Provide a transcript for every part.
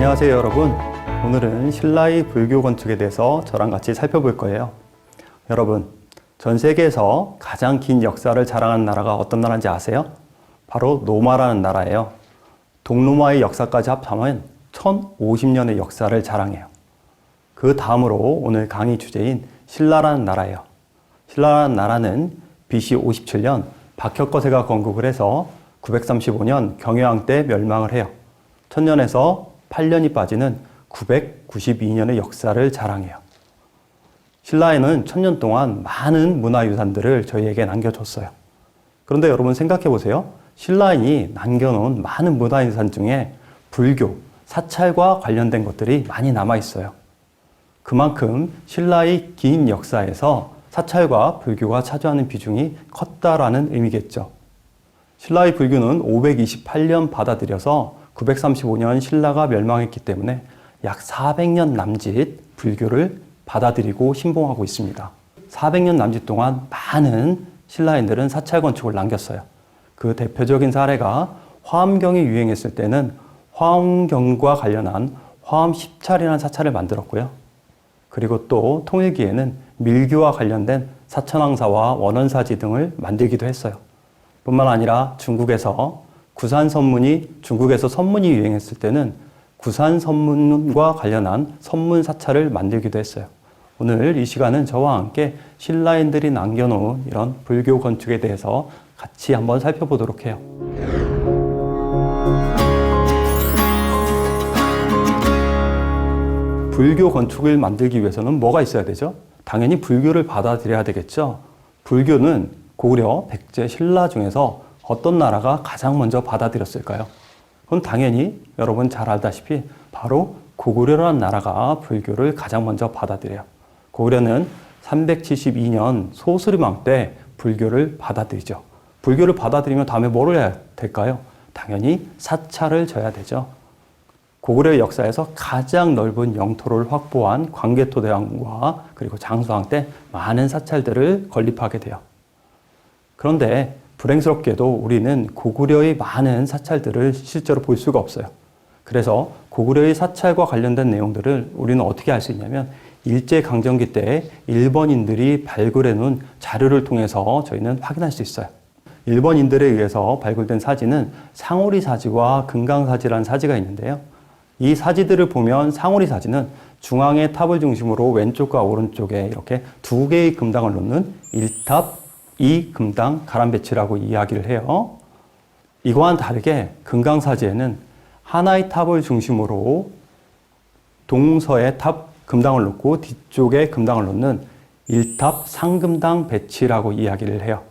안녕하세요 여러분. 오늘은 신라의 불교 건축에 대해서 저랑 같이 살펴볼 거예요. 여러분, 전 세계에서 가장 긴 역사를 자랑하는 나라가 어떤 나라인지 아세요? 바로 로마라는 나라예요. 동로마의 역사까지 합하면 1050년의 역사를 자랑해요. 그 다음으로 오늘 강의 주제인 신라라는 나라예요. 신라라는 나라는 BC 57년 박혁거세가 건국을 해서 935년 경유왕 때 멸망을 해요. 1000년에서 8년이 빠지는 992년의 역사를 자랑해요. 신라에는 1000년 동안 많은 문화유산들을 저희에게 남겨줬어요. 그런데 여러분 생각해 보세요. 신라인이 남겨놓은 많은 문화유산 중에 불교, 사찰과 관련된 것들이 많이 남아있어요. 그만큼 신라의 긴 역사에서 사찰과 불교가 차지하는 비중이 컸다라는 의미겠죠. 신라의 불교는 528년 받아들여서 935년 신라가 멸망했기 때문에 약 400년 남짓 불교를 받아들이고 신봉하고 있습니다. 400년 남짓 동안 많은 신라인들은 사찰 건축을 남겼어요. 그 대표적인 사례가 화엄경이 유행했을 때는 화엄경과 관련한 화엄 10차리라는 사찰을 만들었고요. 그리고 또 통일기에는 밀교와 관련된 사천왕사와 원원사지 등을 만들기도 했어요. 뿐만 아니라 중국에서 구산선문이 중국에서 선문이 유행했을 때는 구산선문과 관련한 선문 사찰을 만들기도 했어요. 오늘 이 시간은 저와 함께 신라인들이 남겨놓은 이런 불교 건축에 대해서 같이 한번 살펴보도록 해요. 불교 건축을 만들기 위해서는 뭐가 있어야 되죠? 당연히 불교를 받아들여야 되겠죠. 불교는 고구려, 백제, 신라 중에서 어떤 나라가 가장 먼저 받아들였을까요? 그건 당연히 여러분 잘 알다시피 바로 고구려라는 나라가 불교를 가장 먼저 받아들여요. 고구려는 372년 소수리망 때 불교를 받아들이죠. 불교를 받아들이면 다음에 뭘 해야 될까요? 당연히 사찰을 져야 되죠. 고구려의 역사에서 가장 넓은 영토를 확보한 광개토대왕과 그리고 장수왕 때 많은 사찰들을 건립하게 돼요. 그런데 불행스럽게도 우리는 고구려의 많은 사찰들을 실제로 볼 수가 없어요. 그래서 고구려의 사찰과 관련된 내용들을 우리는 어떻게 알 수 있냐면 일제강점기 때 일본인들이 발굴해 놓은 자료를 통해서 저희는 확인할 수 있어요. 일본인들에 의해서 발굴된 사지는 상오리 사지와 금강 사지라는 사지가 있는데요. 이 사지들을 보면 상오리 사지는 중앙의 탑을 중심으로 왼쪽과 오른쪽에 이렇게 두 개의 금당을 놓는 1탑, 2금당 가람배치라고 이야기를 해요. 이거와는 다르게 금강사지에는 하나의 탑을 중심으로 동서의 탑 금당을 놓고 뒤쪽에 금당을 놓는 1탑 상금당 배치라고 이야기를 해요.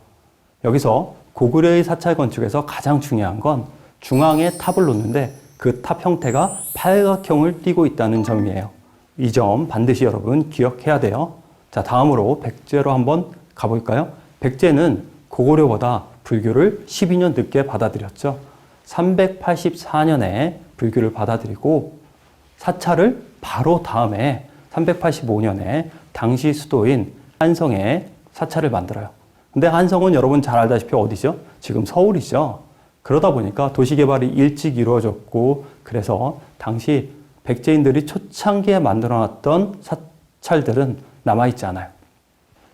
여기서 고구려의 사찰 건축에서 가장 중요한 건 중앙에 탑을 놓는데 그 탑 형태가 팔각형을 띠고 있다는 점이에요. 이 점 반드시 여러분 기억해야 돼요. 자, 다음으로 백제로 한번 가볼까요? 백제는 고구려보다 불교를 12년 늦게 받아들였죠. 384년에 불교를 받아들이고 사찰을 바로 다음에 385년에 당시 수도인 한성에 사찰을 만들어요. 근데 한성은 여러분 잘 알다시피 어디죠? 지금 서울이죠. 그러다 보니까 도시개발이 일찍 이루어졌고 그래서 당시 백제인들이 초창기에 만들어놨던 사찰들은 남아있지 않아요.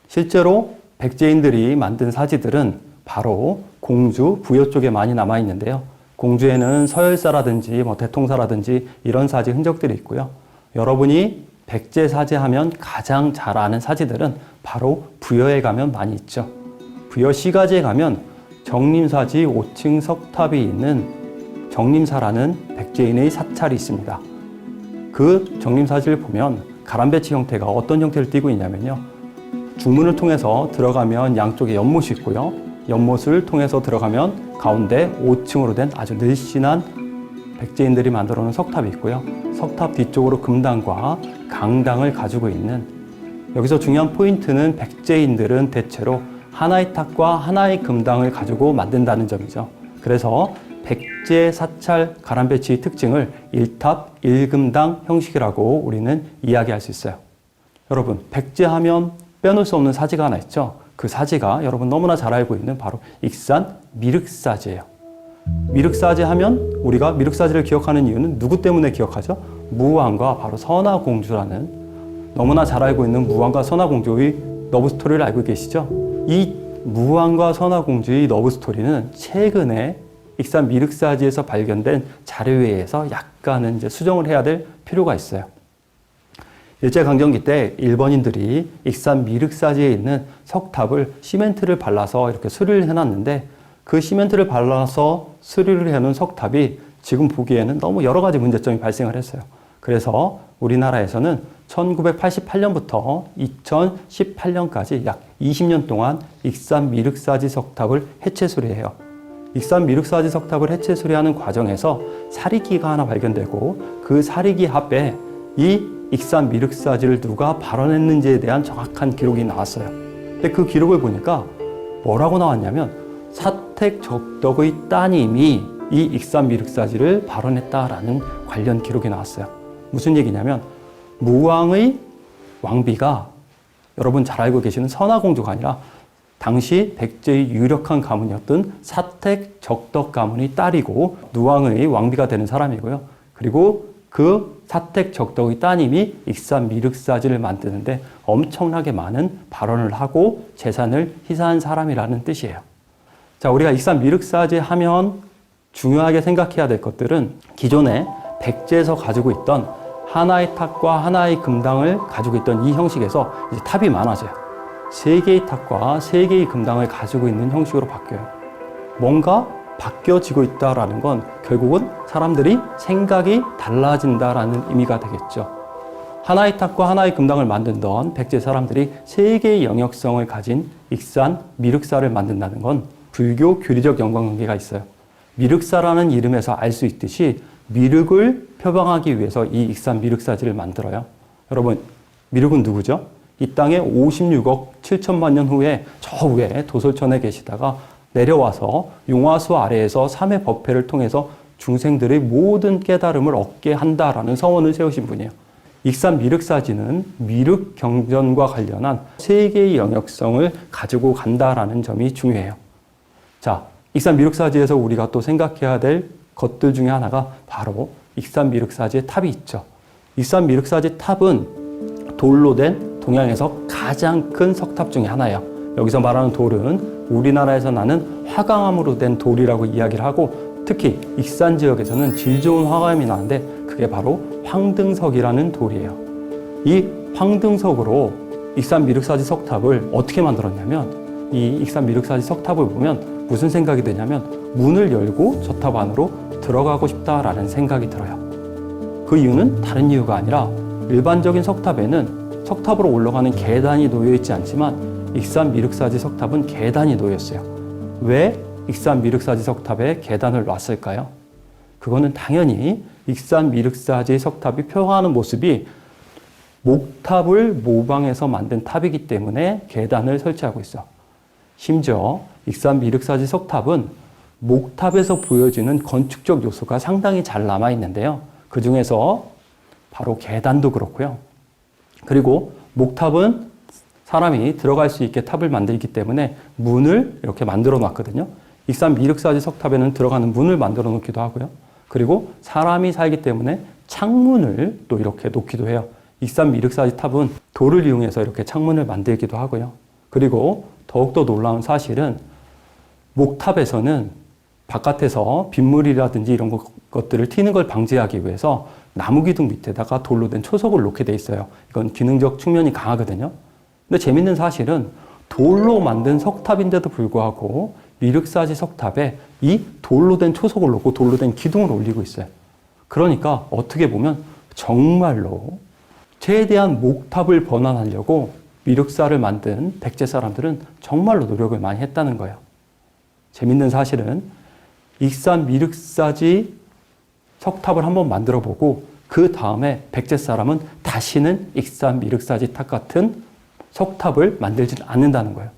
실제로 백제인들이 만든 사지들은 바로 공주, 부여 쪽에 많이 남아있는데요. 공주에는 서열사라든지 대통사라든지 이런 사지 흔적들이 있고요. 여러분이 백제 사지 하면 가장 잘 아는 사지들은 바로 부여에 가면 많이 있죠. 부여 시가지에 가면 정림사지 5층 석탑이 있는 정림사라는 백제인의 사찰이 있습니다. 그 정림사지를 보면 가람배치 형태가 어떤 형태를 띠고 있냐면요. 중문을 통해서 들어가면 양쪽에 연못이 있고요. 연못을 통해서 들어가면 가운데 5층으로 된 아주 늘씬한 백제인들이 만들어 놓은 석탑이 있고요. 석탑 뒤쪽으로 금당과 강당을 가지고 있는, 여기서 중요한 포인트는 백제인들은 대체로 하나의 탑과 하나의 금당을 가지고 만든다는 점이죠. 그래서 백제 사찰 가람배치의 특징을 1탑 1금당 형식이라고 우리는 이야기할 수 있어요. 여러분, 백제하면 빼놓을 수 없는 사지가 하나 있죠. 그 사지가 여러분 너무나 잘 알고 있는 바로 익산 미륵사지예요. 미륵사지 하면 우리가 미륵사지를 기억하는 이유는 누구 때문에 기억하죠? 무왕과 바로 선화공주라는, 너무나 잘 알고 있는 무왕과 선화공주의 러브스토리를 알고 계시죠? 이 무왕과 선화공주의 러브스토리는 최근에 익산 미륵사지에서 발견된 자료에 의해서 약간은 이제 수정을 해야 될 필요가 있어요. 일제강점기 때 일본인들이 익산 미륵사지에 있는 석탑을 시멘트를 발라서 이렇게 수리를 해놨는데, 그 시멘트를 발라서 수리를 해놓은 석탑이 지금 보기에는 너무 여러 가지 문제점이 발생을 했어요. 그래서 우리나라에서는 1988년부터 2018년까지 약 20년 동안 익산 미륵사지 석탑을 해체 수리해요. 익산 미륵사지 석탑을 해체 수리하는 과정에서 사리기가 하나 발견되고, 그 사리기 앞에 이 익산 미륵사지를 누가 발원했는지에 대한 정확한 기록이 나왔어요. 근데 그 기록을 보니까 뭐라고 나왔냐면, 사택적덕의 따님이 이 익산 미륵사지를 발원했다라는 관련 기록이 나왔어요. 무슨 얘기냐면, 무왕의 왕비가 여러분 잘 알고 계시는 선화공주가 아니라 당시 백제의 유력한 가문이었던 사택적덕 가문의 딸이고 누왕의 왕비가 되는 사람이고요. 그리고 그 사택적덕의 따님이 익산 미륵사지를 만드는데 엄청나게 많은 발언을 하고 재산을 희사한 사람이라는 뜻이에요. 자, 우리가 익산 미륵사지 하면 중요하게 생각해야 될 것들은 기존에 백제에서 가지고 있던 하나의 탑과 하나의 금당을 가지고 있던 이 형식에서 이제 탑이 많아져요. 3개의 탑과 3개의 금당을 가지고 있는 형식으로 바뀌어요. 뭔가 바뀌어지고 있다라는 건 결국은 사람들이 생각이 달라진다라는 의미가 되겠죠. 하나의 탑과 하나의 금당을 만든던 백제 사람들이 3개의 영역성을 가진 익산 미륵사를 만든다는 건 불교 교리적 연관관계가 있어요. 미륵사라는 이름에서 알 수 있듯이 미륵을 표방하기 위해서 이 익산 미륵사지를 만들어요. 여러분, 미륵은 누구죠? 이 땅에 56억 7천만 년 후에 저 위에 도솔천에 계시다가 내려와서 용화수 아래에서 삼해 법회를 통해서 중생들의 모든 깨달음을 얻게 한다라는 서원을 세우신 분이에요. 익산 미륵사지는 미륵 경전과 관련한 3개의 영역성을 가지고 간다라는 점이 중요해요. 자, 익산 미륵사지에서 우리가 또 생각해야 될 것들 중에 하나가 바로 익산 미륵사지의 탑이 있죠. 익산 미륵사지 탑은 돌로 된 동양에서 가장 큰 석탑 중에 하나예요. 여기서 말하는 돌은 우리나라에서 나는 화강암으로 된 돌이라고 이야기를 하고, 특히 익산 지역에서는 질 좋은 화강암이 나는데 그게 바로 황등석이라는 돌이에요. 이 황등석으로 익산 미륵사지 석탑을 어떻게 만들었냐면, 이 익산 미륵사지 석탑을 보면 무슨 생각이 드냐면, 문을 열고 저 탑 안으로 들어가고 싶다라는 생각이 들어요. 그 이유는 다른 이유가 아니라 일반적인 석탑에는 석탑으로 올라가는 계단이 놓여 있지 않지만 익산 미륵사지 석탑은 계단이 놓여 있어요. 왜 익산 미륵사지 석탑에 계단을 놨을까요? 그거는 당연히 익산 미륵사지 석탑이 표방하는 모습이 목탑을 모방해서 만든 탑이기 때문에 계단을 설치하고 있어. 심지어 익산 미륵사지 석탑은 목탑에서 보여지는 건축적 요소가 상당히 잘 남아있는데요. 그 중에서 바로 계단도 그렇고요. 그리고 목탑은 사람이 들어갈 수 있게 탑을 만들기 때문에 문을 이렇게 만들어 놨거든요. 익산 미륵사지 석탑에는 들어가는 문을 만들어 놓기도 하고요. 그리고 사람이 살기 때문에 창문을 또 이렇게 놓기도 해요. 익산 미륵사지 탑은 돌을 이용해서 이렇게 창문을 만들기도 하고요. 그리고 더욱더 놀라운 사실은 목탑에서는 바깥에서 빗물이라든지 이런 것들을 튀는 걸 방지하기 위해서 나무 기둥 밑에다가 돌로 된 초석을 놓게 돼 있어요. 이건 기능적 측면이 강하거든요. 근데 재밌는 사실은 돌로 만든 석탑인데도 불구하고 미륵사지 석탑에 이 돌로 된 초석을 놓고 돌로 된 기둥을 올리고 있어요. 그러니까 어떻게 보면 정말로 최대한 목탑을 번안하려고 미륵사를 만든 백제 사람들은 정말로 노력을 많이 했다는 거예요. 재밌는 사실은 익산 미륵사지 석탑을 한번 만들어 보고 그 다음에 백제 사람은 다시는 익산 미륵사지 탑 같은 석탑을 만들지 않는다는 거예요.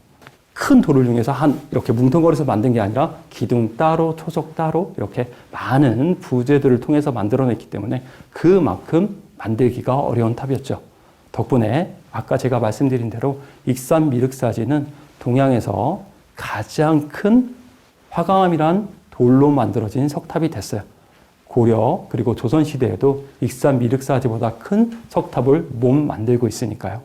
큰 돌을 이용해서 이렇게 뭉텅거려서 만든 게 아니라 기둥 따로, 초석 따로 이렇게 많은 부재들을 통해서 만들어냈기 때문에 그만큼 만들기가 어려운 탑이었죠. 덕분에 아까 제가 말씀드린 대로 익산 미륵사지는 동양에서 가장 큰 화강암이란 돌로 만들어진 석탑이 됐어요. 고려 그리고 조선시대에도 익산 미륵사지보다 큰 석탑을 못 만들고 있으니까요.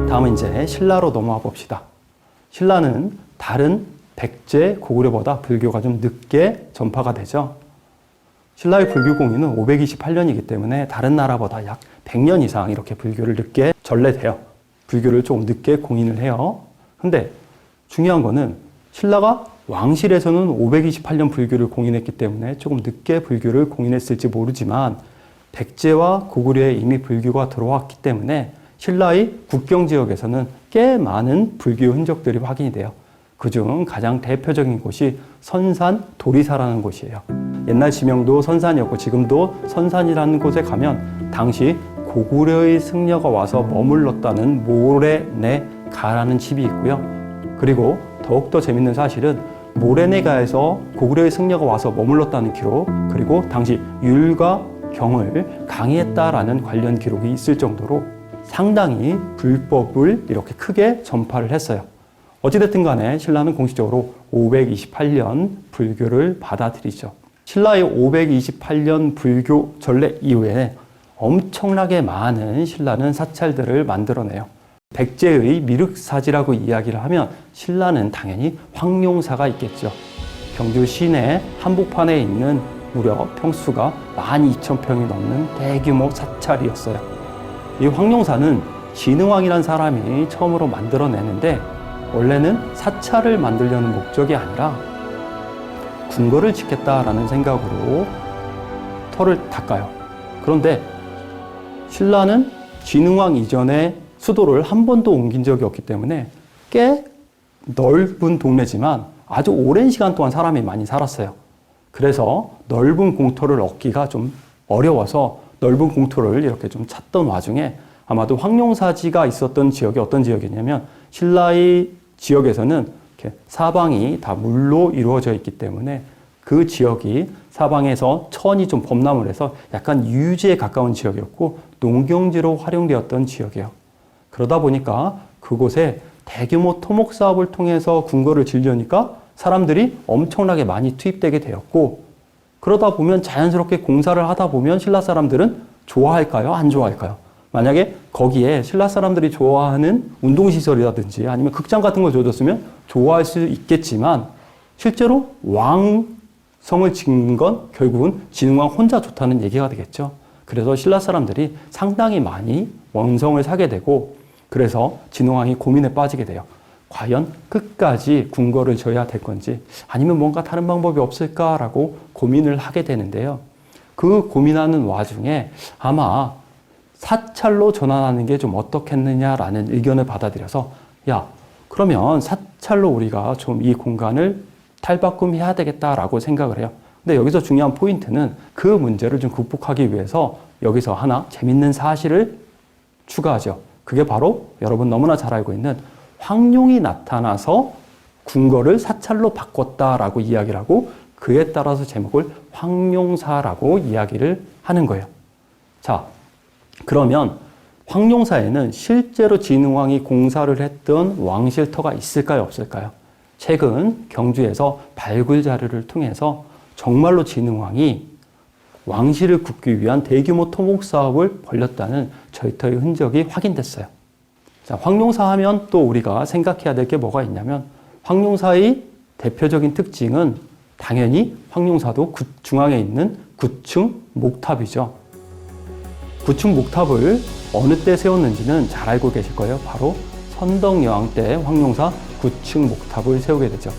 다음은 이제 신라로 넘어와 봅시다. 신라는 다른 백제, 고구려보다 불교가 좀 늦게 전파가 되죠. 신라의 불교 공인은 528년이기 때문에 다른 나라보다 약 100년 이상 이렇게 불교를 늦게 전래돼요. 불교를 조금 늦게 공인을 해요. 근데 중요한 거는 신라가 왕실에서는 528년 불교를 공인했기 때문에 조금 늦게 불교를 공인했을지 모르지만 백제와 고구려에 이미 불교가 들어왔기 때문에 신라의 국경 지역에서는 꽤 많은 불교 흔적들이 확인이 돼요. 그중 가장 대표적인 곳이 선산 도리사라는 곳이에요. 옛날 지명도 선산이었고 지금도 선산이라는 곳에 가면 당시 고구려의 승려가 와서 머물렀다는 모래내가라는 집이 있고요. 그리고 더욱더 재밌는 사실은 모래내가에서 고구려의 승려가 와서 머물렀다는 기록, 그리고 당시 율과 경을 강의했다라는 관련 기록이 있을 정도로 상당히 불법을 이렇게 크게 전파를 했어요. 어찌됐든 간에 신라는 공식적으로 528년 불교를 받아들이죠. 신라의 528년 불교 전래 이후에 엄청나게 많은 신라는 사찰들을 만들어내요. 백제의 미륵사지라고 이야기를 하면 신라는 당연히 황룡사가 있겠죠. 경주 시내 한복판에 있는 무려 평수가 12,000평이 넘는 대규모 사찰이었어요. 이 황룡사는 진흥왕이라는 사람이 처음으로 만들어내는데 원래는 사찰을 만들려는 목적이 아니라 궁궐을 짓겠다라는 생각으로 터를 닦아요. 그런데 신라는 진흥왕 이전에 수도를 한 번도 옮긴 적이 없기 때문에 꽤 넓은 동네지만 아주 오랜 시간 동안 사람이 많이 살았어요. 그래서 넓은 공터를 얻기가 좀 어려워서 넓은 공터를 이렇게 좀 찾던 와중에 아마도 황룡사지가 있었던 지역이 어떤 지역이냐면 신라의 지역에서는 이렇게 사방이 다 물로 이루어져 있기 때문에 그 지역이 사방에서 천이 좀 범람을 해서 약간 유지에 가까운 지역이었고 농경지로 활용되었던 지역이에요. 그러다 보니까 그곳에 대규모 토목 사업을 통해서 궁궐을 지으려니까 사람들이 엄청나게 많이 투입되게 되었고 그러다 보면 자연스럽게 공사를 하다 보면 신라 사람들은 좋아할까요? 안 좋아할까요? 만약에 거기에 신라 사람들이 좋아하는 운동시설이라든지 아니면 극장 같은 걸 줘줬으면 좋아할 수 있겠지만 실제로 왕성을 짓는 건 결국은 진흥왕 혼자 좋다는 얘기가 되겠죠. 그래서 신라 사람들이 상당히 많이 원성을 사게 되고 그래서 진흥왕이 고민에 빠지게 돼요. 과연 끝까지 궁궐을 져야 될 건지 아니면 뭔가 다른 방법이 없을까라고 고민을 하게 되는데요. 그 고민하는 와중에 아마 사찰로 전환하는 게 좀 어떻겠느냐라는 의견을 받아들여서 야, 그러면 사찰로 우리가 좀 이 공간을 탈바꿈해야 되겠다라고 생각을 해요. 근데 여기서 중요한 포인트는 그 문제를 좀 극복하기 위해서 여기서 하나 재밌는 사실을 추가하죠. 그게 바로 여러분 너무나 잘 알고 있는 황룡이 나타나서 궁궐을 사찰로 바꿨다라고 이야기를 하고 그에 따라서 제목을 황룡사라고 이야기를 하는 거예요. 자, 그러면 황룡사에는 실제로 진흥왕이 공사를 했던 왕실터가 있을까요? 없을까요? 최근 경주에서 발굴 자료를 통해서 정말로 진흥왕이 왕실을 굽기 위한 대규모 토목 사업을 벌였다는 절터의 흔적이 확인됐어요. 자, 황룡사 하면 또 우리가 생각해야 될 게 뭐가 있냐면 황룡사의 대표적인 특징은 당연히 황룡사도 중앙에 있는 9층 목탑이죠. 9층 목탑을 어느 때 세웠는지는 잘 알고 계실 거예요. 바로 선덕여왕 때 황룡사 9층 목탑을 세우게 되죠.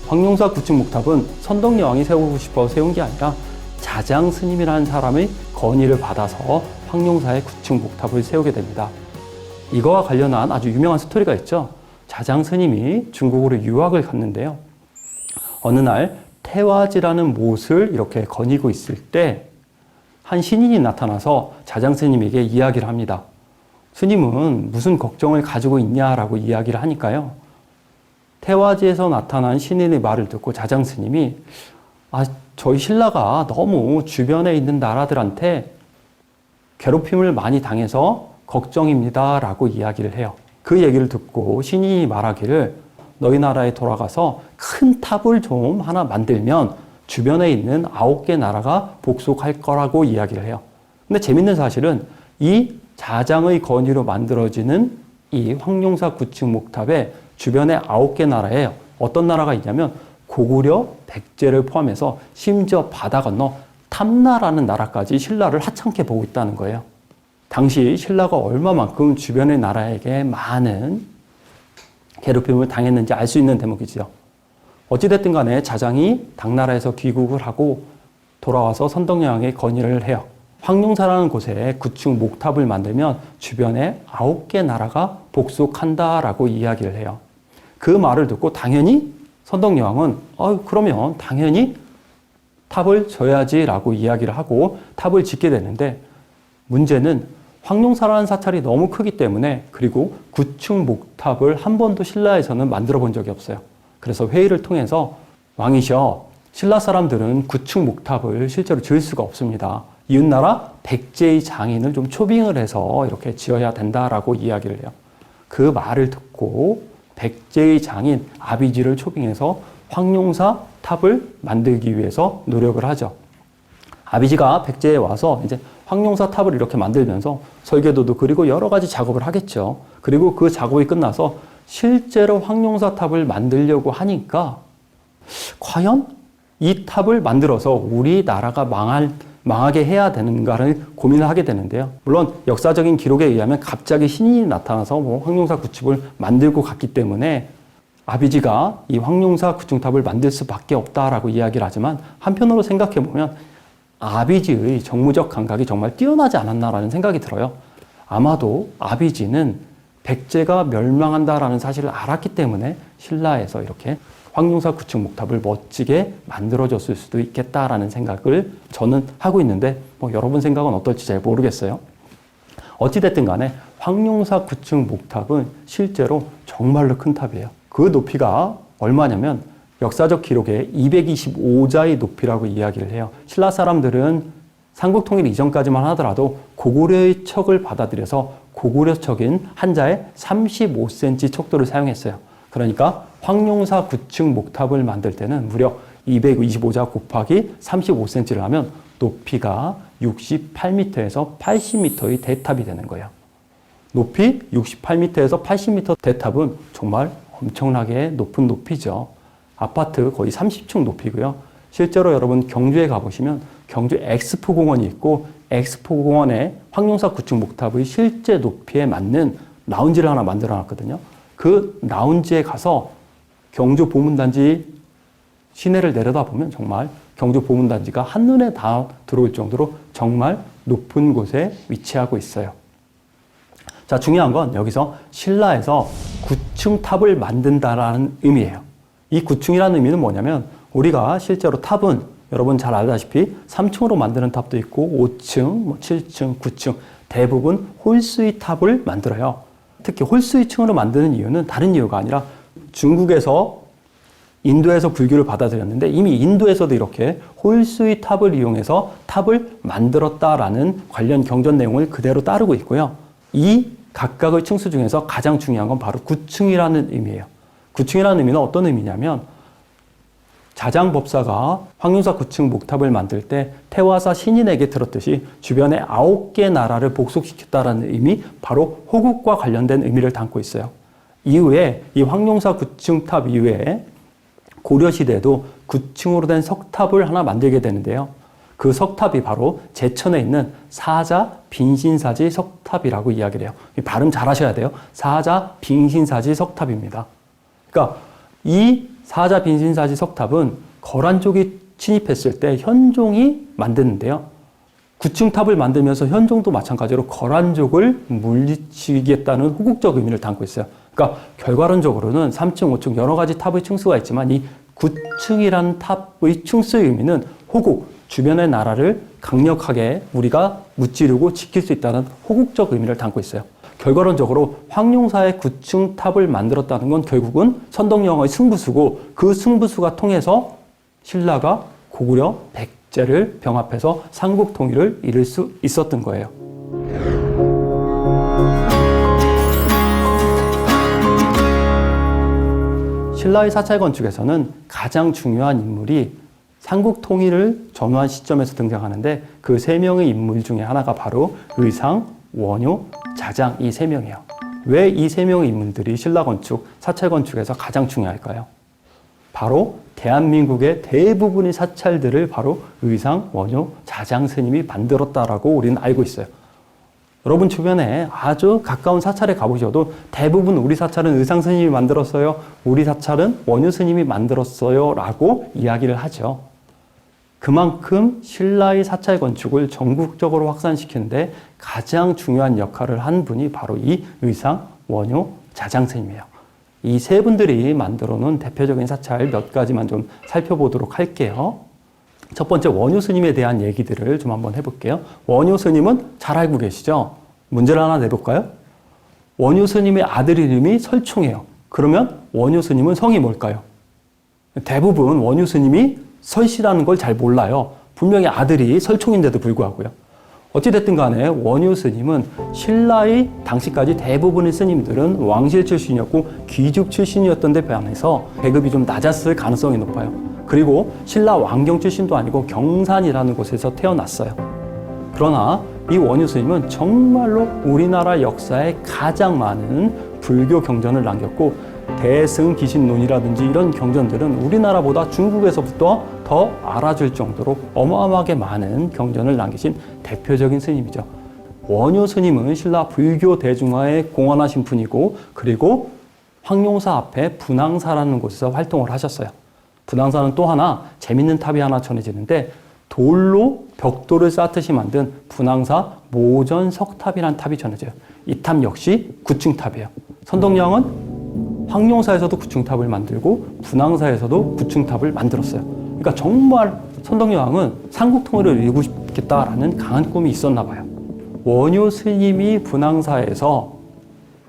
황룡사 9층 목탑은 선덕여왕이 세우고 싶어 세운 게 아니라 자장 스님이라는 사람의 건의를 받아서 황룡사의 9층 목탑을 세우게 됩니다. 이거와 관련한 아주 유명한 스토리가 있죠. 자장 스님이 중국으로 유학을 갔는데요. 어느 날 태화지라는 못을 이렇게 거니고 있을 때 한 신인이 나타나서 자장 스님에게 이야기를 합니다. 스님은 무슨 걱정을 가지고 있냐라고 이야기를 하니까요. 태화지에서 나타난 신인의 말을 듣고 자장 스님이 저희 신라가 너무 주변에 있는 나라들한테 괴롭힘을 많이 당해서 걱정입니다 라고 이야기를 해요. 그 얘기를 듣고 신이 말하기를 너희 나라에 돌아가서 큰 탑을 좀 하나 만들면 주변에 있는 9개 나라가 복속할 거라고 이야기를 해요. 근데 재밌는 사실은 이 자장의 건의로 만들어지는 이 황룡사 9층 목탑의 주변에 9개 나라에 어떤 나라가 있냐면 고구려, 백제를 포함해서 심지어 바다 건너 탐나라는 나라까지 신라를 하찮게 보고 있다는 거예요. 당시 신라가 얼마만큼 주변의 나라에게 많은 괴롭힘을 당했는지 알 수 있는 대목이지요. 어찌됐든 간에 자장이 당나라에서 귀국을 하고 돌아와서 선덕여왕에 건의를 해요. 황룡사라는 곳에 9층 목탑을 만들면 주변에 9개 나라가 복속한다라고 이야기를 해요. 그 말을 듣고 당연히 선덕여왕은 그러면 당연히 탑을 져야지라고 이야기를 하고 탑을 짓게 되는데 문제는 황룡사라는 사찰이 너무 크기 때문에 그리고 9층 목탑을 한 번도 신라에서는 만들어 본 적이 없어요. 그래서 회의를 통해서 왕이셔, 신라 사람들은 9층 목탑을 실제로 지을 수가 없습니다. 이웃나라 백제의 장인을 좀 초빙을 해서 이렇게 지어야 된다라고 이야기를 해요. 그 말을 듣고 백제의 장인 아비지를 초빙해서 황룡사 탑을 만들기 위해서 노력을 하죠. 아비지가 백제에 와서 이제 황룡사 탑을 이렇게 만들면서 설계도도 그리고 여러 가지 작업을 하겠죠. 그리고 그 작업이 끝나서 실제로 황룡사 탑을 만들려고 하니까 과연 이 탑을 만들어서 우리나라가 망하게 해야 되는가를 고민을 하게 되는데요. 물론 역사적인 기록에 의하면 갑자기 신이 나타나서 황룡사 구축을 만들고 갔기 때문에 아비지가 이 황룡사 구축탑을 만들 수밖에 없다라고 이야기를 하지만 한편으로 생각해 보면 아비지의 정무적 감각이 정말 뛰어나지 않았나라는 생각이 들어요. 아마도 아비지는 백제가 멸망한다라는 사실을 알았기 때문에 신라에서 이렇게 황룡사 구축 목탑을 멋지게 만들어줬을 수도 있겠다라는 생각을 저는 하고 있는데 여러분 생각은 어떨지 잘 모르겠어요. 어찌됐든 간에 황룡사 구축 목탑은 실제로 정말로 큰 탑이에요. 그 높이가 얼마냐면 역사적 기록에 225자의 높이라고 이야기를 해요. 신라 사람들은 삼국통일 이전까지만 하더라도 고구려의 척을 받아들여서 고구려 척인 한자에 35cm 척도를 사용했어요. 그러니까 황룡사 9층 목탑을 만들 때는 무려 225자 곱하기 35cm를 하면 높이가 68m에서 80m의 대탑이 되는 거예요. 높이 68m에서 80m 대탑은 정말 엄청나게 높은 높이죠. 아파트 거의 30층 높이고요. 실제로 여러분 경주에 가보시면 경주 엑스포공원이 있고 엑스포공원에 황룡사 9층 목탑의 실제 높이에 맞는 라운지를 하나 만들어 놨거든요. 그 라운지에 가서 경주 보문단지 시내를 내려다보면 정말 경주 보문단지가 한눈에 다 들어올 정도로 정말 높은 곳에 위치하고 있어요. 자, 중요한 건 여기서 신라에서 9층 탑을 만든다라는 의미예요. 이 9층이라는 의미는 뭐냐면 우리가 실제로 탑은 여러분 잘 알다시피 3층으로 만드는 탑도 있고 5층, 7층, 9층 대부분 홀수의 탑을 만들어요. 특히 홀수의 층으로 만드는 이유는 다른 이유가 아니라 중국에서 인도에서 불교를 받아들였는데 이미 인도에서도 이렇게 홀수의 탑을 이용해서 탑을 만들었다라는 관련 경전 내용을 그대로 따르고 있고요. 이 각각의 층수 중에서 가장 중요한 건 바로 9층이라는 의미예요. 9층이라는 의미는 어떤 의미냐면 자장법사가 황룡사 9층 목탑을 만들 때 태화사 신인에게 들었듯이 주변에 9개 나라를 복속시켰다라는 의미, 바로 호국과 관련된 의미를 담고 있어요. 이후에 이 황룡사 9층 탑 이후에 고려시대에도 9층으로 된 석탑을 하나 만들게 되는데요. 그 석탑이 바로 제천에 있는 사자 빈신사지 석탑이라고 이야기를 해요. 발음 잘 하셔야 돼요. 사자 빈신사지 석탑입니다. 그러니까 이 사자 빈신사지 석탑은 거란족이 침입했을 때 현종이 만드는데요. 9층 탑을 만들면서 현종도 마찬가지로 거란족을 물리치겠다는 호국적 의미를 담고 있어요. 그러니까 결과론적으로는 3층, 5층 여러 가지 탑의 층수가 있지만 이 9층이라는 탑의 층수의 의미는 호국, 주변의 나라를 강력하게 우리가 무찌르고 지킬 수 있다는 호국적 의미를 담고 있어요. 결과론적으로 황룡사의 9층 탑을 만들었다는 건 결국은 선덕여왕의 승부수고 그 승부수가 통해서 신라가 고구려, 백제를 병합해서 삼국 통일을 이룰 수 있었던 거예요. 신라의 사찰 건축에서는 가장 중요한 인물이 삼국 통일을 전후한 시점에서 등장하는데 그 세 명의 인물 중에 하나가 바로 의상, 원효, 자장 이 세 명이에요. 왜 이 세 명의 인물들이 신라 건축, 사찰 건축에서 가장 중요할까요? 바로 대한민국의 대부분의 사찰들을 바로 의상, 원효, 자장 스님이 만들었다라고 우리는 알고 있어요. 여러분 주변에 아주 가까운 사찰에 가보셔도 대부분 우리 사찰은 의상 스님이 만들었어요. 우리 사찰은 원효 스님이 만들었어요. 라고 이야기를 하죠. 그만큼 신라의 사찰 건축을 전국적으로 확산시키는데 가장 중요한 역할을 한 분이 바로 이 의상, 원효, 자장 스님이에요. 이 세 분들이 만들어 놓은 대표적인 사찰 몇 가지만 좀 살펴보도록 할게요. 첫 번째 원효 스님에 대한 얘기들을 좀 한번 해볼게요. 원효 스님은 잘 알고 계시죠? 문제를 하나 내볼까요? 원효 스님의 아들 이름이 설총이에요. 그러면 원효 스님은 성이 뭘까요? 대부분 원효 스님이 설씨라는 걸 잘 몰라요. 분명히 아들이 설총인데도 불구하고요. 어찌됐든 간에 원효 스님은 신라의 당시까지 대부분의 스님들은 왕실 출신이었고 귀족 출신이었던 데 반해서 계급이 좀 낮았을 가능성이 높아요. 그리고 신라 왕경 출신도 아니고 경산이라는 곳에서 태어났어요. 그러나 이 원효 스님은 정말로 우리나라 역사에 가장 많은 불교 경전을 남겼고 대승기신론이라든지 이런 경전들은 우리나라보다 중국에서부터 더 알아줄 정도로 어마어마하게 많은 경전을 남기신 대표적인 스님이죠. 원효 스님은 신라 불교 대중화에 공헌하신 분이고 그리고 황룡사 앞에 분황사라는 곳에서 활동을 하셨어요. 분황사는 또 하나 재밌는 탑이 하나 전해지는데 돌로 벽돌을 쌓듯이 만든 분황사 모전석탑이라는 탑이 전해져요. 이 탑 역시 구층탑이에요. 선덕여왕은 황룡사에서도 구층탑을 만들고 분황사에서도 구층탑을 만들었어요. 그러니까 정말 선덕여왕은 삼국통일을 이루고 싶겠다라는 강한 꿈이 있었나 봐요. 원효 스님이 분황사에서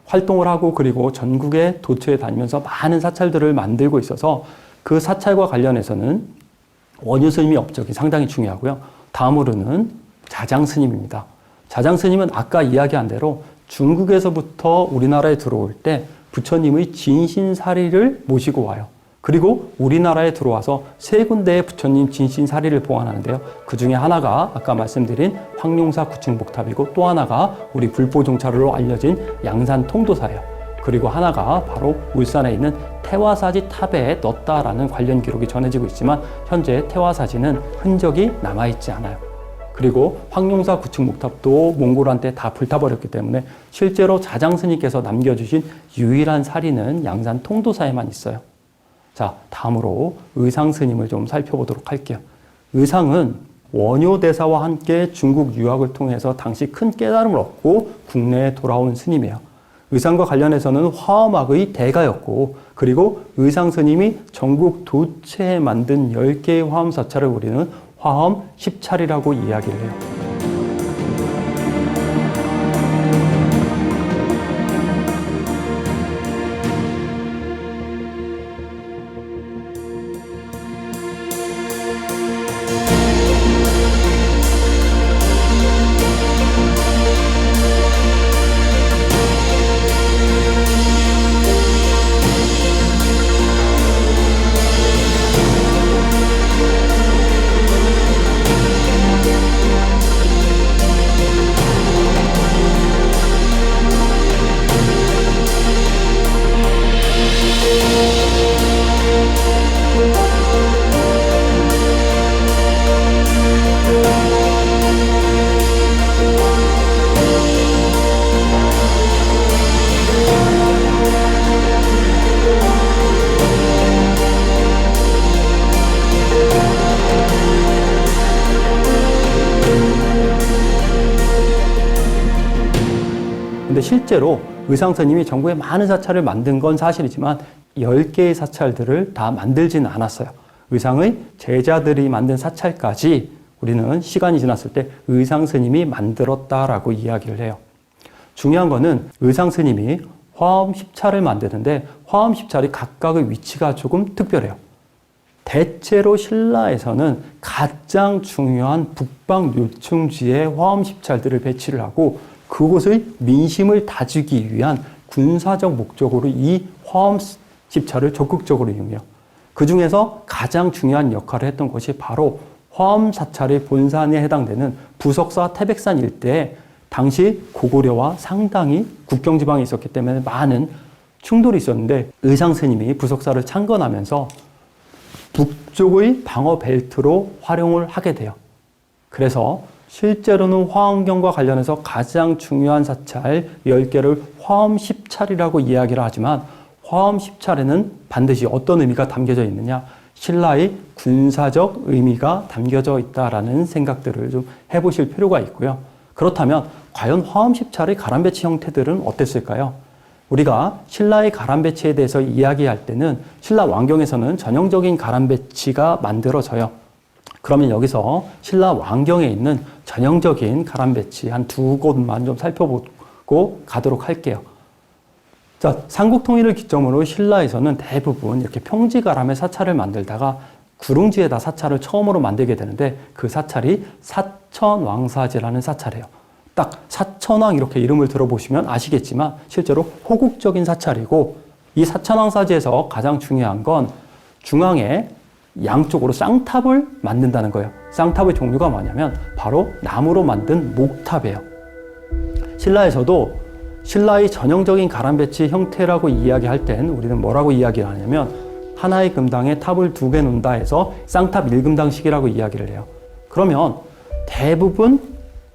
활동을 하고 그리고 전국에 도처에 다니면서 많은 사찰들을 만들고 있어서 그 사찰과 관련해서는 원효 스님의 업적이 상당히 중요하고요. 다음으로는 자장 스님입니다. 자장 스님은 아까 이야기한 대로 중국에서부터 우리나라에 들어올 때 부처님의 진신사리를 모시고 와요. 그리고 우리나라에 들어와서 세 군데의 부처님 진신사리를 보관하는데요. 그 중에 하나가 아까 말씀드린 황룡사 구층복탑이고 또 하나가 우리 불보종찰로 알려진 양산 통도사예요. 그리고 하나가 바로 울산에 있는 태화사지 탑에 넣었다라는 관련 기록이 전해지고 있지만 현재 태화사지는 흔적이 남아있지 않아요. 그리고 황룡사 구층목탑도 몽골한테 다 불타버렸기 때문에 실제로 자장 스님께서 남겨주신 유일한 사리는 양산 통도사에만 있어요. 자, 다음으로 의상 스님을 좀 살펴보도록 할게요. 의상은 원효 대사와 함께 중국 유학을 통해서 당시 큰 깨달음을 얻고 국내에 돌아온 스님이에요. 의상과 관련해서는 화엄학의 대가였고 그리고 의상 스님이 전국 도처에 만든 10개의 화엄 사찰을 우리는 화엄 10차리라고 이야기를 해요. 근데 실제로 의상스님이 전국에 많은 사찰을 만든 건 사실이지만 10개의 사찰들을 다 만들지는 않았어요. 의상의 제자들이 만든 사찰까지 우리는 시간이 지났을 때 의상스님이 만들었다라고 이야기를 해요. 중요한 거는 의상스님이 화엄 10차를 만드는데 화엄 10차리 각각의 위치가 조금 특별해요. 대체로 신라에서는 가장 중요한 북방 요충지에 화엄 10차들을 배치를 하고 그곳의 민심을 다지기 위한 군사적 목적으로 이 화엄 십차를 적극적으로 이용해요. 그 중에서 가장 중요한 역할을 했던 것이 바로 화엄 사찰의 본산에 해당되는 부석사 태백산 일대에 당시 고구려와 상당히 국경지방에 있었기 때문에 많은 충돌이 있었는데 의상 스님이 부석사를 창건하면서 북쪽의 방어 벨트로 활용을 하게 돼요. 그래서 실제로는 화엄경과 관련해서 가장 중요한 사찰 10개를 화엄 10찰이라고 이야기를 하지만 화엄 10찰에는 반드시 어떤 의미가 담겨져 있느냐? 신라의 군사적 의미가 담겨져 있다라는 생각들을 좀 해보실 필요가 있고요. 그렇다면 과연 화엄 10찰의 가람배치 형태들은 어땠을까요? 우리가 신라의 가람배치에 대해서 이야기할 때는 신라 왕경에서는 전형적인 가람배치가 만들어져요. 그러면 여기서 신라 왕경에 있는 전형적인 가람배치 한 두 곳만 좀 살펴보고 가도록 할게요. 자, 삼국통일을 기점으로 신라에서는 대부분 이렇게 평지가람의 사찰을 만들다가 구릉지에다 사찰을 처음으로 만들게 되는데 그 사찰이 사천왕사지라는 사찰이에요. 딱 사천왕 이렇게 이름을 들어보시면 아시겠지만 실제로 호국적인 사찰이고 이 사천왕사지에서 가장 중요한 건 중앙에 양쪽으로 쌍탑을 만든다는 거예요. 쌍탑의 종류가 뭐냐면 바로 나무로 만든 목탑이에요. 신라에서도 신라의 전형적인 가람배치 형태라고 이야기할 땐 우리는 뭐라고 이야기를 하냐면 하나의 금당에 탑을 2개 놓는다 해서 쌍탑 1금당식이라고 이야기를 해요. 그러면 대부분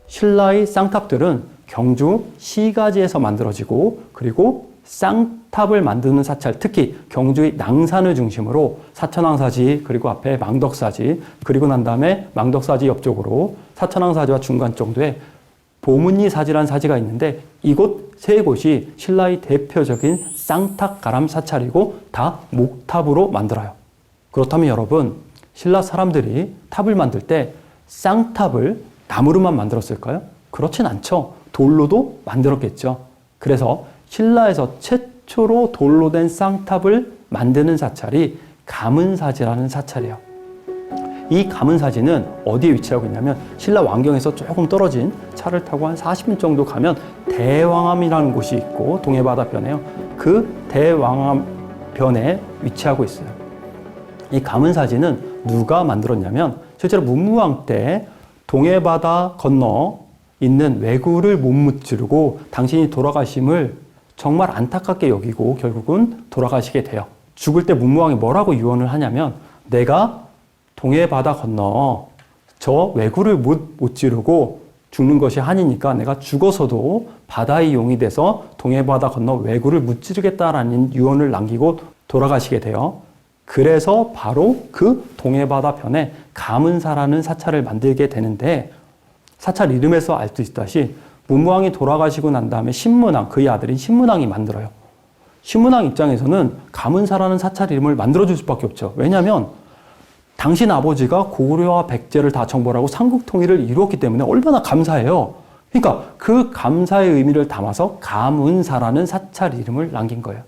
신라의 쌍탑들은 경주 시가지에서 만들어지고 그리고 쌍탑을 만드는 사찰, 특히 경주의 낭산을 중심으로 사천왕사지 그리고 앞에 망덕사지 그리고 난 다음에 망덕사지 옆쪽으로 사천왕사지와 중간 정도에 보문리사지라는 사지가 있는데 이곳 세 곳이 신라의 대표적인 쌍탑 가람 사찰이고 다 목탑으로 만들어요. 그렇다면 여러분, 신라 사람들이 탑을 만들 때 쌍탑을 나무로만 만들었을까요? 그렇진 않죠. 돌로도 만들었겠죠. 그래서 신라에서 최초로 돌로 된 쌍탑을 만드는 사찰이 가문사지라는 사찰이에요. 이 가문사지는 어디에 위치하고 있냐면 신라 왕경에서 조금 떨어진 차를 타고 한 40분 정도 가면 대왕암이라는 곳이 있고 동해바다변에요. 그 대왕암변에 위치하고 있어요. 이 가문사지는 누가 만들었냐면 실제로 문무왕 때 동해바다 건너 있는 왜구를 못 무찌르고 당신이 돌아가심을 정말 안타깝게 여기고 결국은 돌아가시게 돼요. 죽을 때 문무왕이 뭐라고 유언을 하냐면 내가 동해바다 건너 저 왜구를 못 지르고 죽는 것이 한이니까 내가 죽어서도 바다의 용이 돼서 동해바다 건너 왜구를 무찌르겠다라는 유언을 남기고 돌아가시게 돼요. 그래서 바로 그 동해바다 편에 가문사라는 사찰을 만들게 되는데 사찰 이름에서 알 수 있다시 문무왕이 돌아가시고 난 다음에 신문왕, 그의 아들인 신문왕이 만들어요. 신문왕 입장에서는 가문사라는 사찰 이름을 만들어줄 수밖에 없죠. 왜냐하면 당신 아버지가 고구려와 백제를 다 정벌하고 삼국통일을 이루었기 때문에 얼마나 감사해요. 그러니까 그 감사의 의미를 담아서 가문사라는 사찰 이름을 남긴 거예요.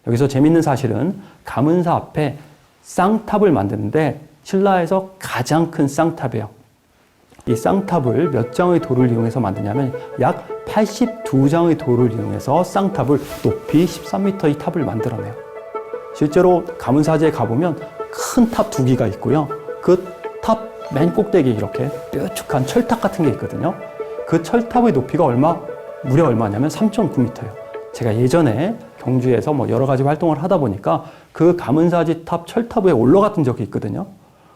여기서 재밌는 사실은 가문사 앞에 쌍탑을 만드는데 신라에서 가장 큰 쌍탑이에요. 이 쌍탑을 몇 장의 돌을 이용해서 만드냐면 약 82장의 돌을 이용해서 쌍탑을 높이 13m의 탑을 만들어내요. 실제로 가문사지에 가보면 큰 탑 2기가 있고요. 그 탑 맨 꼭대기에 이렇게 뾰족한 철탑 같은 게 있거든요. 그 철탑의 높이가 무려 얼마냐면 3.9m예요. 제가 예전에 경주에서 여러 가지 활동을 하다 보니까 그 가문사지 탑 철탑 위에 올라갔던 적이 있거든요.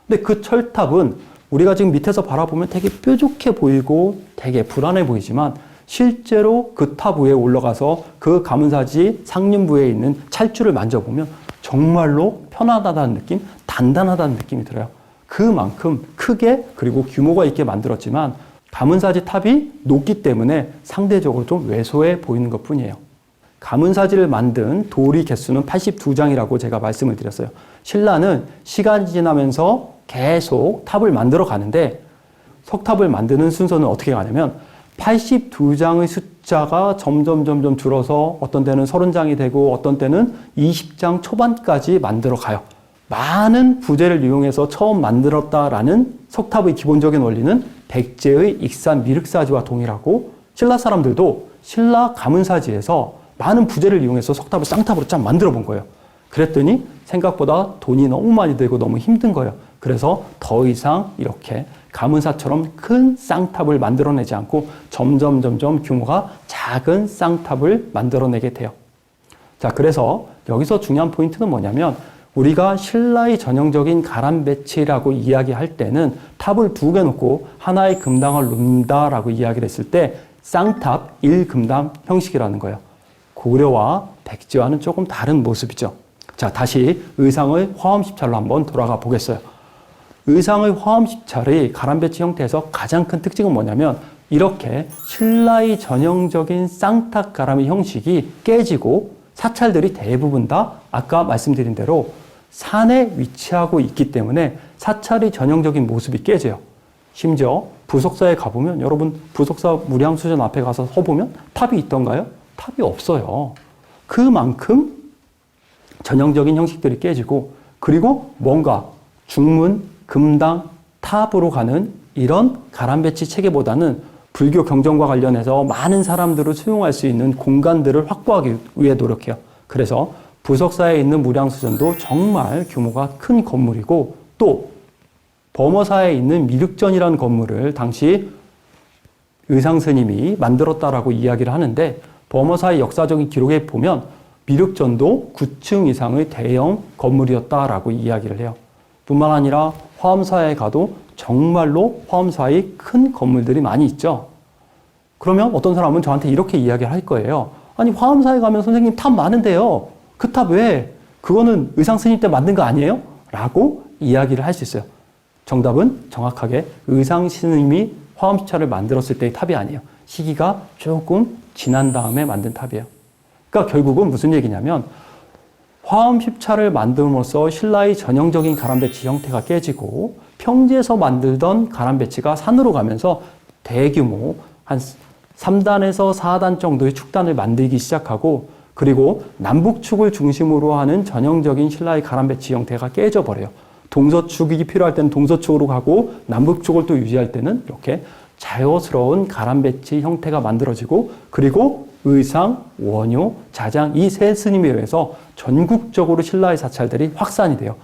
근데 그 철탑은 우리가 지금 밑에서 바라보면 되게 뾰족해 보이고 되게 불안해 보이지만 실제로 그 탑 위에 올라가서 그 가문사지 상륜부에 있는 찰주를 만져보면 정말로 편안하다는 느낌, 단단하다는 느낌이 들어요. 그만큼 크게 그리고 규모가 있게 만들었지만 가문사지 탑이 높기 때문에 상대적으로 좀 왜소해 보이는 것 뿐이에요. 가문사지를 만든 돌이 개수는 82장이라고 제가 말씀을 드렸어요. 신라는 시간이 지나면서 계속 탑을 만들어 가는데 석탑을 만드는 순서는 어떻게 가냐면 82장의 숫자가 점점 줄어서 어떤 때는 30장이 되고 어떤 때는 20장 초반까지 만들어 가요. 많은 부재를 이용해서 처음 만들었다라는 석탑의 기본적인 원리는 백제의 익산 미륵사지와 동일하고 신라 사람들도 신라 가문사지에서 많은 부재를 이용해서 석탑을 쌍탑으로 쫙 만들어 본 거예요. 그랬더니 생각보다 돈이 너무 많이 들고 너무 힘든 거예요. 그래서 더 이상 이렇게 가문사처럼 큰 쌍탑을 만들어내지 않고 점점 규모가 작은 쌍탑을 만들어내게 돼요. 자, 그래서 여기서 중요한 포인트는 뭐냐면 우리가 신라의 전형적인 가람배치라고 이야기할 때는 탑을 2개 놓고 하나의 금당을 놓는다라고 이야기를 했을 때 쌍탑 1금당 형식이라는 거예요. 고려와 백제와는 조금 다른 모습이죠. 자, 다시 의상의 화엄십찰로 한번 돌아가 보겠어요. 의상의 화엄십찰의 가람배치 형태에서 가장 큰 특징은 뭐냐면 이렇게 신라의 전형적인 쌍탑 가람의 형식이 깨지고 사찰들이 대부분 다 아까 말씀드린 대로 산에 위치하고 있기 때문에 사찰의 전형적인 모습이 깨져요. 심지어 부속사에 가보면 여러분 부속사 무량수전 앞에 가서 서보면 탑이 있던가요? 탑이 없어요. 그만큼 전형적인 형식들이 깨지고 그리고 뭔가 중문, 금당, 탑으로 가는 이런 가람배치 체계보다는 불교 경전과 관련해서 많은 사람들을 수용할 수 있는 공간들을 확보하기 위해 노력해요. 그래서 부석사에 있는 무량수전도 정말 규모가 큰 건물이고 또 범어사에 있는 미륵전이라는 건물을 당시 의상스님이 만들었다라고 이야기를 하는데 범어사의 역사적인 기록에 보면 미륵전도 9층 이상의 대형 건물이었다라고 이야기를 해요. 뿐만 아니라 화엄사에 가도 정말로 화엄사의 큰 건물들이 많이 있죠. 그러면 어떤 사람은 저한테 이렇게 이야기를 할 거예요. 아니 화엄사에 가면 선생님 탑 많은데요. 그 탑 왜? 그거는 의상스님 때 만든 거 아니에요? 라고 이야기를 할 수 있어요. 정답은 정확하게 의상스님이 화엄십찰을 만들었을 때의 탑이 아니에요. 시기가 조금 지난 다음에 만든 탑이에요. 그러니까 결국은 무슨 얘기냐면 화엄십찰을 만듦으로써 신라의 전형적인 가람배치 형태가 깨지고 평지에서 만들던 가람배치가 산으로 가면서 대규모 한 3단에서 4단 정도의 축단을 만들기 시작하고 그리고 남북축을 중심으로 하는 전형적인 신라의 가람배치 형태가 깨져버려요. 동서축이 필요할 때는 동서축으로 가고 남북축을 또 유지할 때는 이렇게 자유스러운 가람배치 형태가 만들어지고 그리고 의상, 원효, 자장 이 세 스님에 의해서 전국적으로 신라의 사찰들이 확산이 돼요.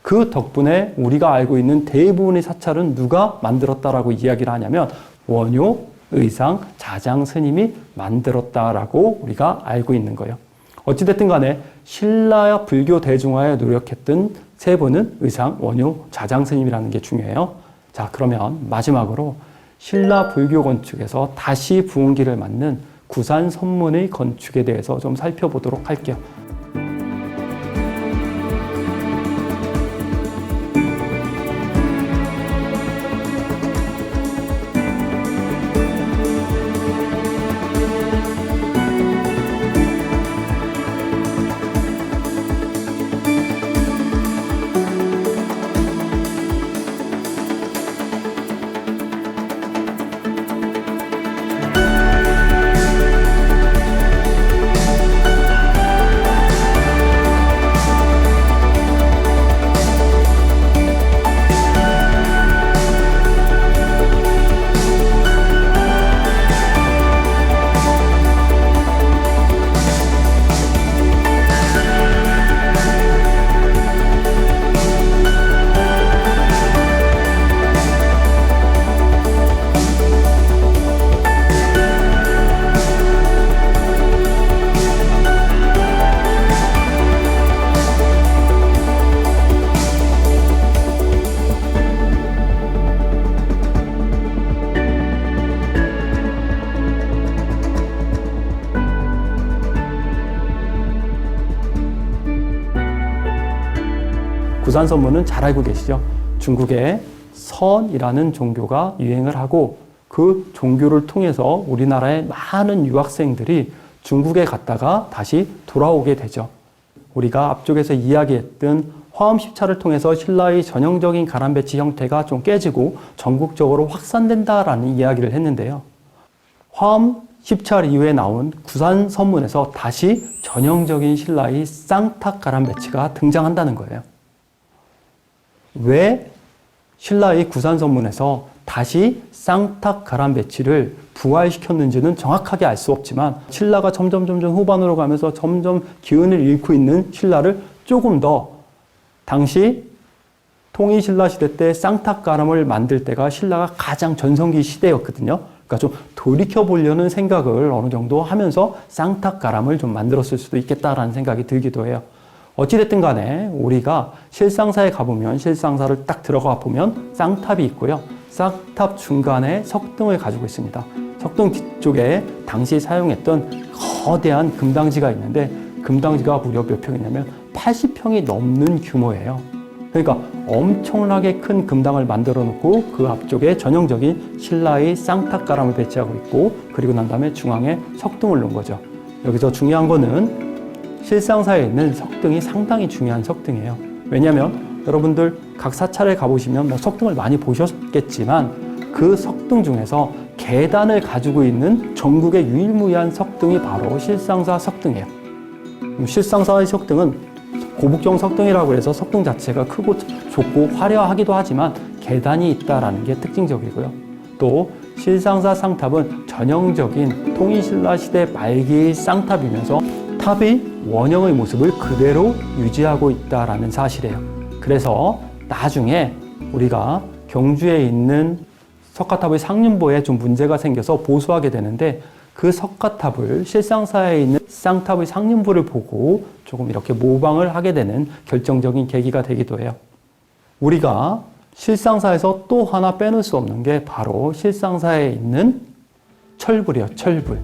그 덕분에 우리가 알고 있는 대부분의 사찰은 누가 만들었다라고 이야기를 하냐면 원효, 의상, 자장 스님이 만들었다라고 우리가 알고 있는 거예요. 어찌됐든 간에 신라 불교 대중화에 노력했던 세 분은 의상, 원효, 자장 스님이라는 게 중요해요. 자, 그러면 마지막으로 신라 불교 건축에서 다시 부흥기를 맞는 구산 선문의 건축에 대해서 좀 살펴보도록 할게요. 구산선문은 잘 알고 계시죠? 중국에 선이라는 종교가 유행을 하고 그 종교를 통해서 우리나라의 많은 유학생들이 중국에 갔다가 다시 돌아오게 되죠. 우리가 앞쪽에서 이야기했던 화엄십찰을 통해서 신라의 전형적인 가람배치 형태가 좀 깨지고 전국적으로 확산된다라는 이야기를 했는데요. 화엄십찰 이후에 나온 구산선문에서 다시 전형적인 신라의 쌍탑 가람배치가 등장한다는 거예요. 왜 신라의 구산선문에서 다시 쌍탑 가람배치를 부활시켰는지는 정확하게 알 수 없지만 신라가 점점 후반으로 가면서 점점 기운을 잃고 있는 신라를 조금 더 당시 통일신라 시대 때 쌍탑가람을 만들 때가 신라가 가장 전성기 시대였거든요. 그러니까 좀 돌이켜보려는 생각을 어느 정도 하면서 쌍탑가람을 좀 만들었을 수도 있겠다라는 생각이 들기도 해요. 어찌됐든 간에 우리가 실상사에 가보면 실상사를 딱 들어가 보면 쌍탑이 있고요. 쌍탑 중간에 석등을 가지고 있습니다. 석등 뒤쪽에 당시 사용했던 거대한 금당지가 있는데 금당지가 무려 몇 평이냐면 80평이 넘는 규모예요. 그러니까 엄청나게 큰 금당을 만들어 놓고 그 앞쪽에 전형적인 신라의 쌍탑가람을 배치하고 있고 그리고 난 다음에 중앙에 석등을 놓은 거죠. 여기서 중요한 거는 실상사에 있는 석등이 상당히 중요한 석등이에요. 왜냐하면 여러분들 각 사찰에 가보시면 석등을 많이 보셨겠지만 그 석등 중에서 계단을 가지고 있는 전국의 유일무이한 석등이 바로 실상사 석등이에요. 실상사의 석등은 고북정 석등이라고 해서 석등 자체가 크고 좁고 화려하기도 하지만 계단이 있다는 게 특징적이고요. 또 실상사 쌍탑은 전형적인 통일신라 시대 말기의 쌍탑이면서 탑이 원형의 모습을 그대로 유지하고 있다는 사실이에요. 그래서 나중에 우리가 경주에 있는 석가탑의 상륜보에 좀 문제가 생겨서 보수하게 되는데 그 석가탑을 실상사에 있는 쌍탑의 상륜보를 보고 조금 이렇게 모방을 하게 되는 결정적인 계기가 되기도 해요. 우리가 실상사에서 또 하나 빼놓을 수 없는 게 바로 실상사에 있는 철불이에요. 철불.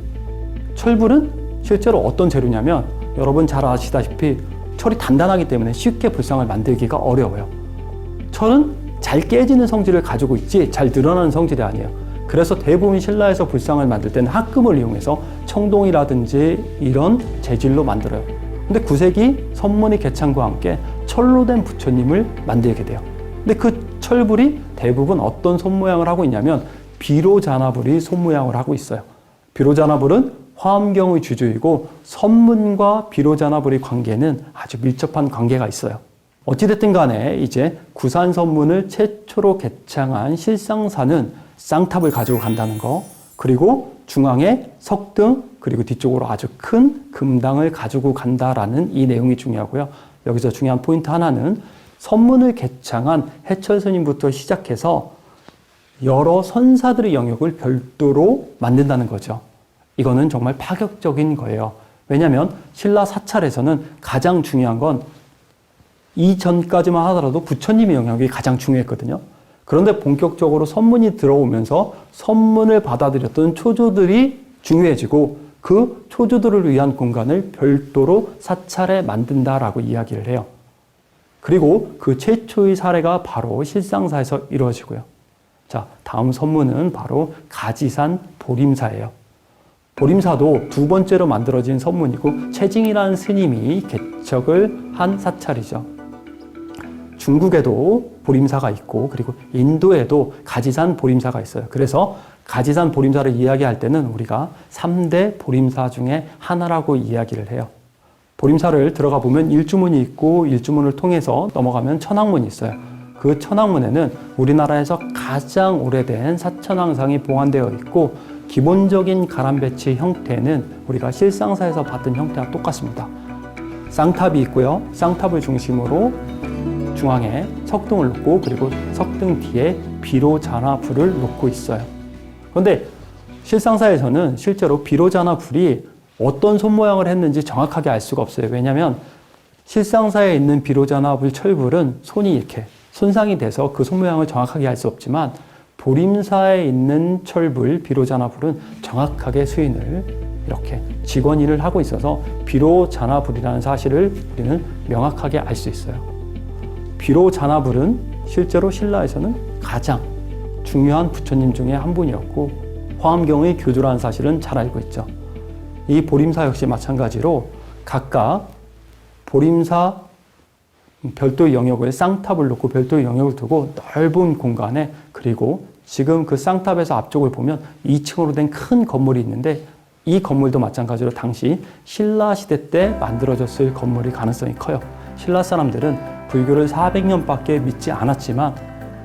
철불은 실제로 어떤 재료냐면 여러분 잘 아시다시피 철이 단단하기 때문에 쉽게 불상을 만들기가 어려워요. 철은 잘 깨지는 성질을 가지고 있지 잘 늘어나는 성질이 아니에요. 그래서 대부분 신라에서 불상을 만들 때는 합금을 이용해서 청동이라든지 이런 재질로 만들어요. 근데 9세기 선문의 개창과 함께 철로 된 부처님을 만들게 돼요. 근데 그 철불이 대부분 어떤 손 모양을 하고 있냐면 비로자나불이 손 모양을 하고 있어요. 비로자나불은 화엄경의 주주이고 선문과 비로자나불의 관계는 아주 밀접한 관계가 있어요. 어찌됐든 간에 이제 구산선문을 최초로 개창한 실상사는 쌍탑을 가지고 간다는 거, 그리고 중앙에 석등, 그리고 뒤쪽으로 아주 큰 금당을 가지고 간다라는 이 내용이 중요하고요. 여기서 중요한 포인트 하나는 선문을 개창한 해철 스님부터 시작해서 여러 선사들의 영역을 별도로 만든다는 거죠. 이거는 정말 파격적인 거예요. 왜냐하면 신라 사찰에서는 가장 중요한 건 이전까지만 하더라도 부처님의 영역이 가장 중요했거든요. 그런데 본격적으로 선문이 들어오면서 선문을 받아들였던 초조들이 중요해지고 그 초조들을 위한 공간을 별도로 사찰에 만든다라고 이야기를 해요. 그리고 그 최초의 사례가 바로 실상사에서 이루어지고요. 자, 다음 선문은 바로 가지산 보림사예요. 보림사도 두 번째로 만들어진 선문이고 최징이라는 스님이 개척을 한 사찰이죠. 중국에도 보림사가 있고 그리고 인도에도 가지산 보림사가 있어요. 그래서 가지산 보림사를 이야기할 때는 우리가 3대 보림사 중에 하나라고 이야기를 해요. 보림사를 들어가 보면 일주문이 있고 일주문을 통해서 넘어가면 천왕문이 있어요. 그 천왕문에는 우리나라에서 가장 오래된 사천왕상이 보관되어 있고 기본적인 가람 배치 형태는 우리가 실상사에서 봤던 형태와 똑같습니다. 쌍탑이 있고요. 쌍탑을 중심으로 중앙에 석등을 놓고 그리고 석등 뒤에 비로자나불을 놓고 있어요. 그런데 실상사에서는 실제로 비로자나불이 어떤 손 모양을 했는지 정확하게 알 수가 없어요. 왜냐하면 실상사에 있는 비로자나불 철불은 손이 이렇게 손상이 돼서 그 손 모양을 정확하게 알 수 없지만 보림사에 있는 철불, 비로자나불은 정확하게 수인을 이렇게 직원일을 하고 있어서 비로자나불이라는 사실을 우리는 명확하게 알 수 있어요. 비로자나불은 실제로 신라에서는 가장 중요한 부처님 중에 한 분이었고 화엄경의 교주라는 사실은 잘 알고 있죠. 이 보림사 역시 마찬가지로 각각 보림사 별도의 영역을 쌍탑을 놓고 별도의 영역을 두고 넓은 공간에 그리고 지금 그 쌍탑에서 앞쪽을 보면 2층으로 된 큰 건물이 있는데 이 건물도 마찬가지로 당시 신라 시대 때 만들어졌을 건물일 가능성이 커요. 신라 사람들은 불교를 400년밖에 믿지 않았지만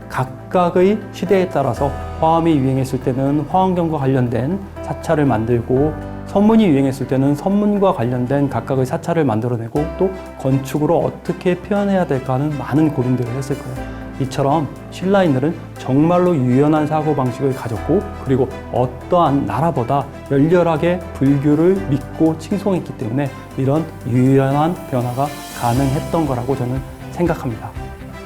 각각의 시대에 따라서 화엄이 유행했을 때는 화엄경과 관련된 사찰을 만들고 선문이 유행했을 때는 선문과 관련된 각각의 사찰을 만들어내고 또 건축으로 어떻게 표현해야 될까 하는 많은 고민들을 했을 거예요. 이처럼 신라인들은 정말로 유연한 사고방식을 가졌고 그리고 어떠한 나라보다 열렬하게 불교를 믿고 칭송했기 때문에 이런 유연한 변화가 가능했던 거라고 저는 생각합니다.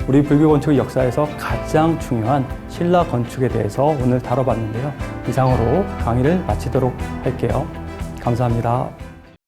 우리 불교 건축의 역사에서 가장 중요한 신라 건축에 대해서 오늘 다뤄봤는데요. 이상으로 강의를 마치도록 할게요. 감사합니다.